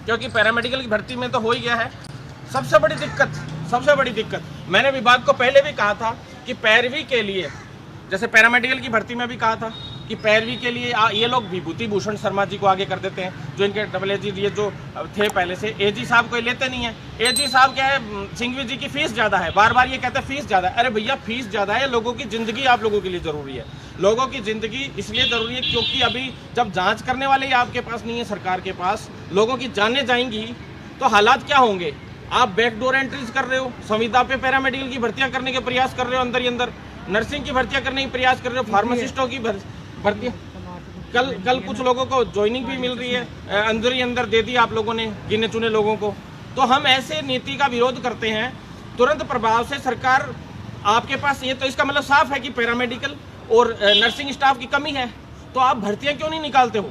क्योंकि पैरामेडिकल की भर्ती में तो हो ही गया है। सबसे बड़ी दिक्कत मैंने विभाग को पहले भी कहा था कि पैरवी के लिए, जैसे पैरामेडिकल की भर्ती में भी कहा था कि पैरवी के लिए ये लोग विभूति भूषण शर्मा जी को आगे कर देते हैं, जो इनके AAG ये जो थे पहले से। AG साहब को लेते नहीं है। AG साहब क्या है, सिंघवी जी की फीस ज़्यादा है, बार बार ये कहते हैं फीस ज़्यादा है। अरे भैया फीस ज़्यादा है, लोगों की ज़िंदगी आप लोगों के लिए ज़रूरी है। लोगों की ज़िंदगी इसलिए ज़रूरी है क्योंकि अभी जब जाँच करने वाले ही आपके पास नहीं है, सरकार के पास, लोगों की जानें जाएंगी तो हालात क्या होंगे। आप बैकडोर एंट्रीज कर रहे हो, संविदा पे पैरामेडिकल की भर्तियाँ करने के प्रयास कर रहे हो, अंदर ही अंदर नर्सिंग की भर्तियाँ करने की प्रयास कर रहे हो, फार्मासिस्टों की भर्तियाँ। कल कुछ लोगों को ज्वाइनिंग भी मिल रही है, अंदर ही अंदर दे दी आप लोगों ने गिने चुने लोगों को। तो हम ऐसे नीति का विरोध करते हैं। तुरंत प्रभाव से सरकार आपके पास, ये तो इसका मतलब साफ है कि पैरामेडिकल और नर्सिंग स्टाफ की कमी है, तो आप भर्तियां क्यों नहीं निकालते हो?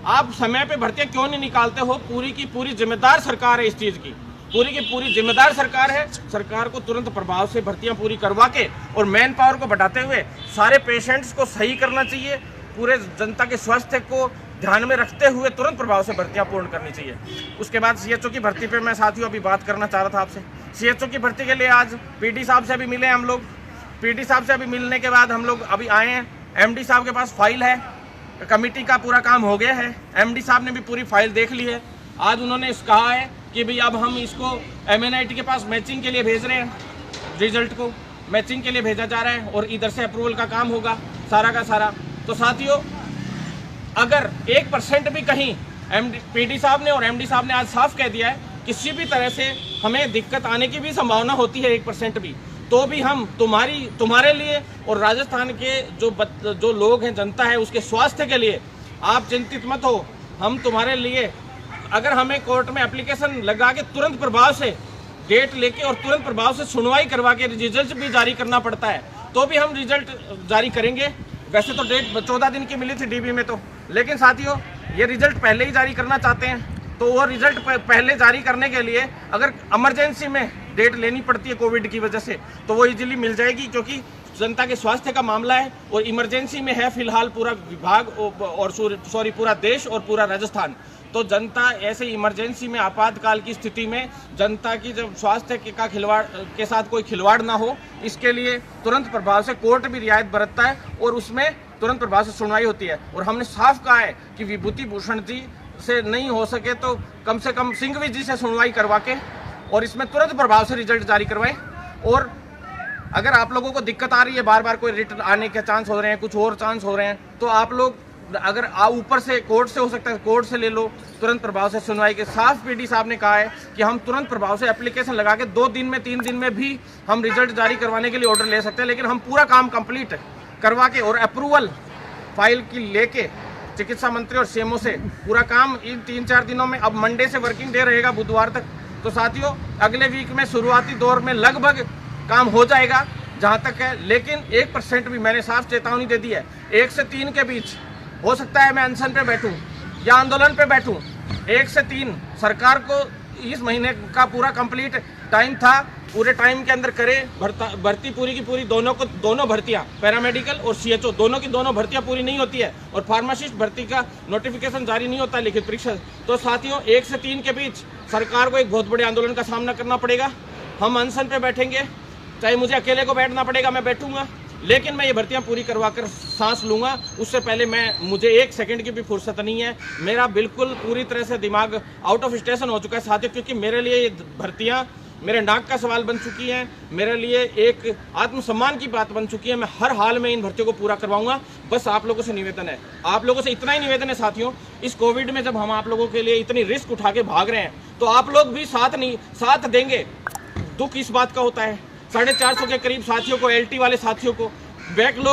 आप समय पे भर्तियां क्यों नहीं निकालते हो? पूरी की पूरी जिम्मेदार सरकार है इस चीज़ की, पूरी की पूरी जिम्मेदार सरकार है। सरकार को तुरंत प्रभाव से भर्तियां पूरी करवा के और मैन पावर को बढ़ाते हुए सारे पेशेंट्स को सही करना चाहिए। पूरे जनता के स्वास्थ्य को ध्यान में रखते हुए तुरंत प्रभाव से भर्तियां पूर्ण करनी चाहिए। उसके बाद CHO की भर्ती पे मैं साथियों अभी बात करना चाह रहा था आपसे। CHO की भर्ती के लिए आज PD साहब से अभी मिले हम लोग। PD साहब से अभी मिलने के बाद हम लोग अभी आए हैं। MD साहब के पास फाइल है, कमेटी का पूरा काम हो गया है। MD साहब ने भी पूरी फाइल देख ली है। आज उन्होंने कहा है कि भाई अब हम इसको MNIT के पास मैचिंग के लिए भेज रहे हैं, रिजल्ट को मैचिंग के लिए भेजा जा रहा है और इधर से अप्रूवल का काम होगा सारा का सारा। तो साथियों अगर 1% भी कहीं PD साहब ने और MD साहब ने आज साफ कह दिया है किसी भी तरह से हमें दिक्कत आने की भी संभावना होती है 1% भी, तो भी हम तुम्हारे लिए और राजस्थान के जो लोग हैं, जनता है, उसके स्वास्थ्य के लिए आप चिंतित मत हो। हम तुम्हारे लिए, अगर हमें कोर्ट में एप्लीकेशन लगा के तुरंत प्रभाव से डेट लेके और तुरंत प्रभाव से सुनवाई करवा के रिजल्ट भी जारी करना पड़ता है तो भी हम रिजल्ट जारी करेंगे। वैसे तो डेट 14 दिन की मिली थी DB में तो, लेकिन साथियों ये रिजल्ट पहले ही जारी करना चाहते हैं। तो वो रिजल्ट पहले जारी करने के लिए अगर इमरजेंसी में डेट लेनी पड़ती है कोविड की वजह से तो वो इजीली मिल जाएगी, क्योंकि जनता के स्वास्थ्य का मामला है और इमरजेंसी में है फिलहाल पूरा विभाग और पूरा देश और पूरा राजस्थान। तो जनता ऐसे इमरजेंसी में, आपातकाल की स्थिति में जनता की जब स्वास्थ्य के साथ कोई खिलवाड़ ना हो, इसके लिए तुरंत प्रभाव से कोर्ट भी रियायत बरतता है और उसमें तुरंत प्रभाव से सुनवाई होती है। और हमने साफ कहा है कि विभूति भूषण जी से नहीं हो सके तो कम से कम सिंघवी जी से सुनवाई करवा के और इसमें तुरंत प्रभाव से रिजल्ट जारी करवाएं। और अगर आप लोगों को दिक्कत आ रही है, बार बार कोई रिटर्न आने के चांस हो रहे हैं, कुछ और चांस हो रहे हैं, तो आप लोग अगर ऊपर से कोर्ट से हो सकता है कोर्ट से ले लो तुरंत प्रभाव से सुनवाई के। साफ PD साहब ने कहा है कि हम तुरंत प्रभाव से एप्लीकेशन लगा के 2 दिन में 3 दिन में भी हम रिजल्ट जारी करवाने के लिए ऑर्डर ले सकते हैं, लेकिन हम पूरा काम कंप्लीट करवा के और अप्रूवल फाइल की लेके चिकित्सा मंत्री और CMO से पूरा काम इन 3-4 दिनों में, अब मंडे से वर्किंग डे रहेगा बुधवार तक, तो साथियों अगले वीक में शुरुआती दौर में लगभग काम हो जाएगा जहाँ तक है। लेकिन 1% भी मैंने साफ चेतावनी दे दी है, 1 से 3 के बीच हो सकता है मैं अनशन पे बैठूं या आंदोलन पे बैठूं। 1 से 3 सरकार को इस महीने का पूरा कंप्लीट टाइम था, पूरे टाइम के अंदर करे भर्ती पूरी की पूरी। दोनों भर्तियां पैरामेडिकल और CHO दोनों भर्तियां पूरी नहीं होती है और फार्मासिस्ट भर्ती का नोटिफिकेशन जारी नहीं होता लिखित परीक्षा। तो साथियों 1 से 3 के बीच सरकार को एक बहुत बड़े आंदोलन का सामना करना पड़ेगा। हम अनशन पे बैठेंगे, चाहे मुझे अकेले को बैठना पड़ेगा, मैं बैठूंगा, लेकिन मैं ये भर्तियां पूरी करवा कर सांस लूंगा। उससे पहले मुझे 1 सेकंड की भी फुर्सत नहीं है। मेरा बिल्कुल पूरी तरह से दिमाग आउट ऑफ स्टेशन हो चुका है साथियों, क्योंकि मेरे लिए ये भर्तियां मेरे नाक का सवाल बन चुकी हैं, मेरे लिए एक आत्मसम्मान की बात बन चुकी है। मैं हर हाल में इन भर्तियों को पूरा करवाऊंगा। बस आप लोगों से निवेदन है, आप लोगों से इतना ही निवेदन है साथियों, इस कोविड में जब हम आप लोगों के लिए इतनी रिस्क उठा के भाग रहे हैं तो आप लोग भी साथ देंगे। दुख इस बात का होता है 450 के करीब साथियों को, LT वाले साथियों को बैकलॉग